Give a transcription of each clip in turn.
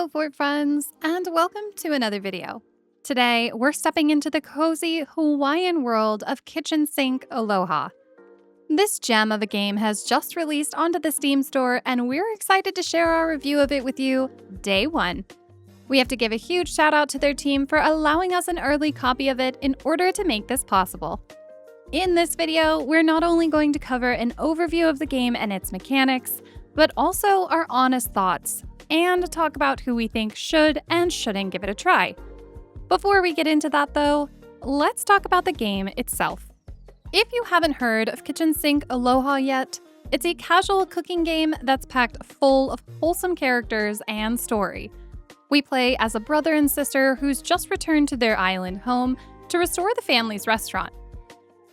Hello, Fort friends, and welcome to another video. Today, we're stepping into the cozy Hawaiian world of kitchen sink Aloha. This gem of a game has just released onto the Steam store, and we're excited to share our review of it with you day one. We have to give a huge shout out to their team for allowing us an early copy of it in order to make this possible. In this video, we're not only going to cover an overview of the game and its mechanics, but also our honest thoughts, and talk about who we think should and shouldn't give it a try. Before we get into that though, let's talk about the game itself. If you haven't heard of Kitchen Sink Aloha yet, it's a casual cooking game that's packed full of wholesome characters and story. We play as a brother and sister who's just returned to their island home to restore the family's restaurant.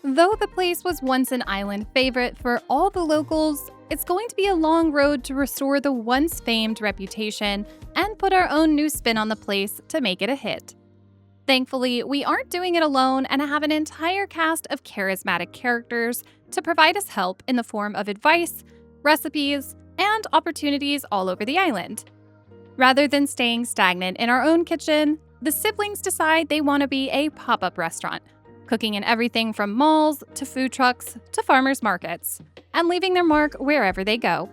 Though the place was once an island favorite for all the locals, it's going to be a long road to restore the once famed reputation and put our own new spin on the place to make it a hit. Thankfully, we aren't doing it alone and have an entire cast of charismatic characters to provide us help in the form of advice, recipes, and opportunities all over the island. Rather than staying stagnant in our own kitchen, the siblings decide they want to be a pop-up restaurant, cooking in everything from malls to food trucks to farmers markets, and leaving their mark wherever they go.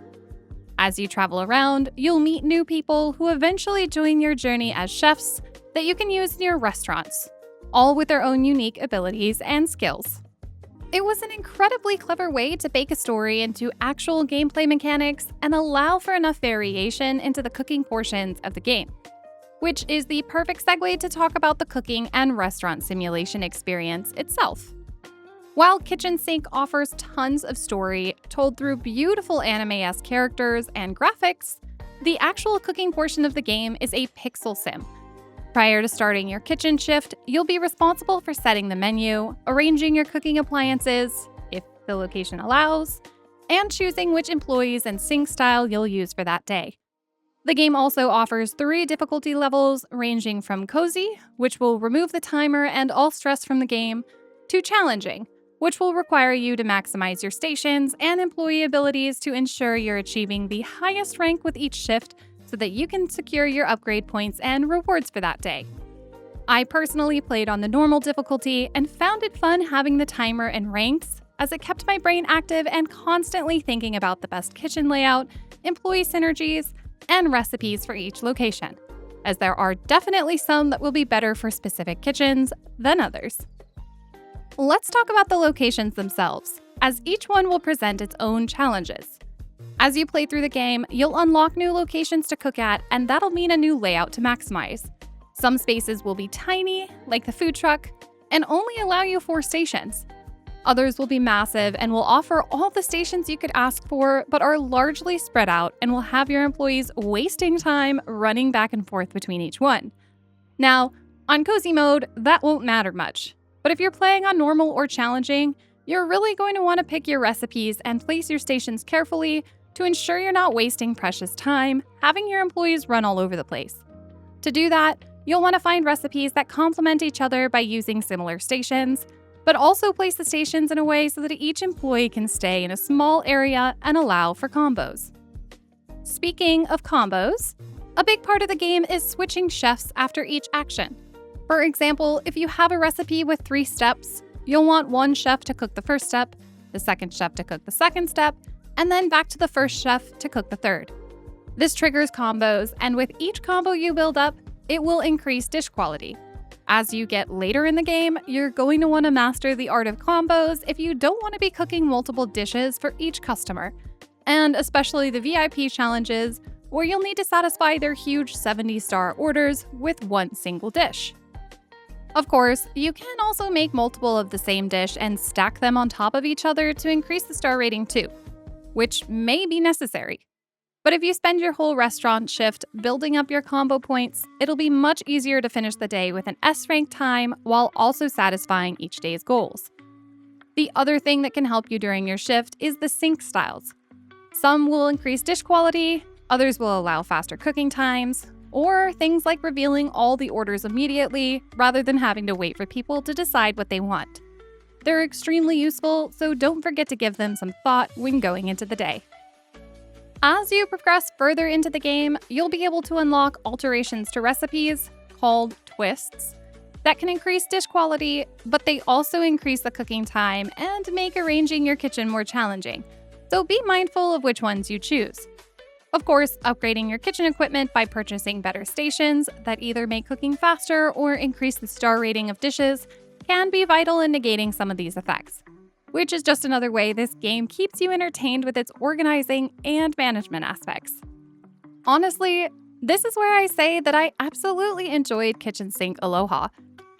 As you travel around, you'll meet new people who eventually join your journey as chefs that you can use in your restaurants, all with their own unique abilities and skills. It was an incredibly clever way to bake a story into actual gameplay mechanics and allow for enough variation into the cooking portions of the game, which is the perfect segue to talk about the cooking and restaurant simulation experience itself. While Kitchen Sink offers tons of story told through beautiful anime-esque characters and graphics, the actual cooking portion of the game is a pixel sim. Prior to starting your kitchen shift, you'll be responsible for setting the menu, arranging your cooking appliances, if the location allows, and choosing which employees and sink style you'll use for that day. The game also offers 3 difficulty levels ranging from cozy, which will remove the timer and all stress from the game, to challenging, which will require you to maximize your stations and employee abilities to ensure you're achieving the highest rank with each shift so that you can secure your upgrade points and rewards for that day. I personally played on the normal difficulty and found it fun having the timer and ranks, as it kept my brain active and constantly thinking about the best kitchen layout, employee synergies, and recipes for each location, as there are definitely some that will be better for specific kitchens than others. Let's talk about the locations themselves, as each one will present its own challenges. As you play through the game, you'll unlock new locations to cook at, and that'll mean a new layout to maximize. Some spaces will be tiny, like the food truck, and only allow you 4 stations. Others will be massive and will offer all the stations you could ask for, but are largely spread out and will have your employees wasting time running back and forth between each one. Now, on cozy mode, that won't matter much. But if you're playing on normal or challenging, you're really going to want to pick your recipes and place your stations carefully to ensure you're not wasting precious time having your employees run all over the place. To do that, you'll want to find recipes that complement each other by using similar stations, but also place the stations in a way so that each employee can stay in a small area and allow for combos. Speaking of combos, a big part of the game is switching chefs after each action. For example, if you have a recipe with 3 steps, you'll want one chef to cook the first step, the second chef to cook the second step, and then back to the first chef to cook the third. This triggers combos, and with each combo you build up, it will increase dish quality. As you get later in the game, you're going to want to master the art of combos if you don't want to be cooking multiple dishes for each customer, and especially the VIP challenges, where you'll need to satisfy their huge 70-star orders with one single dish. Of course, you can also make multiple of the same dish and stack them on top of each other to increase the star rating too, which may be necessary. But if you spend your whole restaurant shift building up your combo points, it'll be much easier to finish the day with an S-rank time while also satisfying each day's goals. The other thing that can help you during your shift is the sink styles. Some will increase dish quality, others will allow faster cooking times, or things like revealing all the orders immediately rather than having to wait for people to decide what they want. They're extremely useful, so don't forget to give them some thought when going into the day. As you progress further into the game, you'll be able to unlock alterations to recipes, called twists, that can increase dish quality, but they also increase the cooking time and make arranging your kitchen more challenging. So be mindful of which ones you choose. Of course, upgrading your kitchen equipment by purchasing better stations that either make cooking faster or increase the star rating of dishes can be vital in negating some of these effects, which is just another way this game keeps you entertained with its organizing and management aspects. Honestly, this is where I say that I absolutely enjoyed Kitchen Sink Aloha.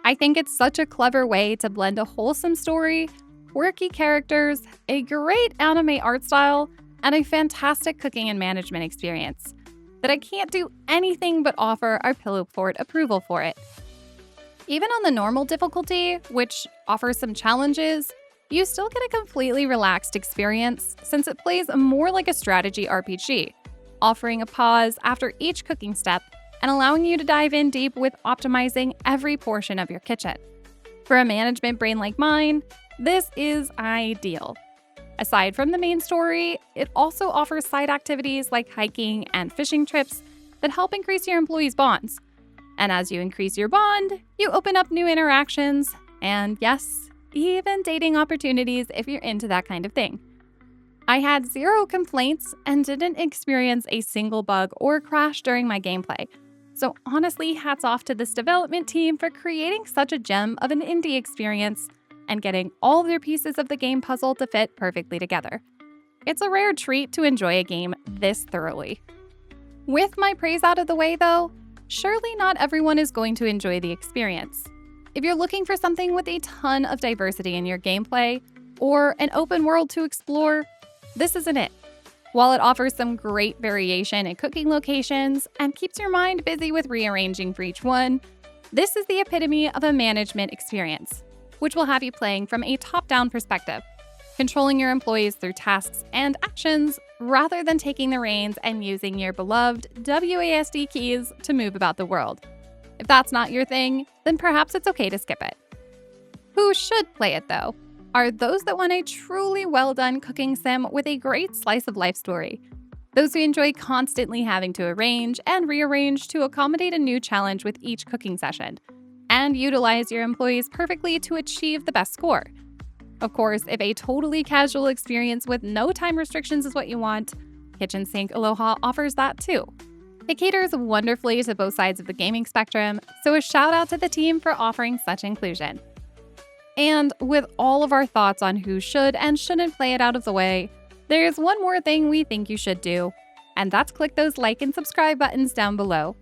I think it's such a clever way to blend a wholesome story, quirky characters, a great anime art style, and a fantastic cooking and management experience that I can't do anything but offer our Pillow Fort approval for it. Even on the normal difficulty, which offers some challenges, you still get a completely relaxed experience since it plays more like a strategy RPG, offering a pause after each cooking step and allowing you to dive in deep with optimizing every portion of your kitchen. For a management brain like mine, this is ideal. Aside from the main story, it also offers side activities like hiking and fishing trips that help increase your employees' bonds. And as you increase your bond, you open up new interactions and, yes, even dating opportunities if you're into that kind of thing. I had 0 complaints and didn't experience a single bug or crash during my gameplay. So honestly, hats off to this development team for creating such a gem of an indie experience and getting all their pieces of the game puzzle to fit perfectly together. It's a rare treat to enjoy a game this thoroughly. With my praise out of the way though, surely not everyone is going to enjoy the experience. If you're looking for something with a ton of diversity in your gameplay or an open world to explore, this isn't it. While it offers some great variation in cooking locations and keeps your mind busy with rearranging for each one, this is the epitome of a management experience, which will have you playing from a top-down perspective, controlling your employees through tasks and actions rather than taking the reins and using your beloved WASD keys to move about the world. If that's not your thing, then perhaps it's okay to skip it. Who should play it though are those that want a truly well-done cooking sim with a great slice-of-life story. Those who enjoy constantly having to arrange and rearrange to accommodate a new challenge with each cooking session, and utilize your employees perfectly to achieve the best score. Of course, if a totally casual experience with no time restrictions is what you want, Kitchen Sink Aloha offers that too. It caters wonderfully to both sides of the gaming spectrum, so a shout out to the team for offering such inclusion. And with all of our thoughts on who should and shouldn't play it out of the way, there's one more thing we think you should do, and that's click those like and subscribe buttons down below.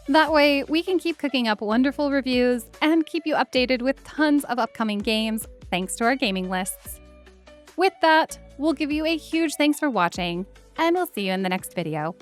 That way, we can keep cooking up wonderful reviews and keep you updated with tons of upcoming games thanks to our gaming lists. With that, we'll give you a huge thanks for watching, and we'll see you in the next video.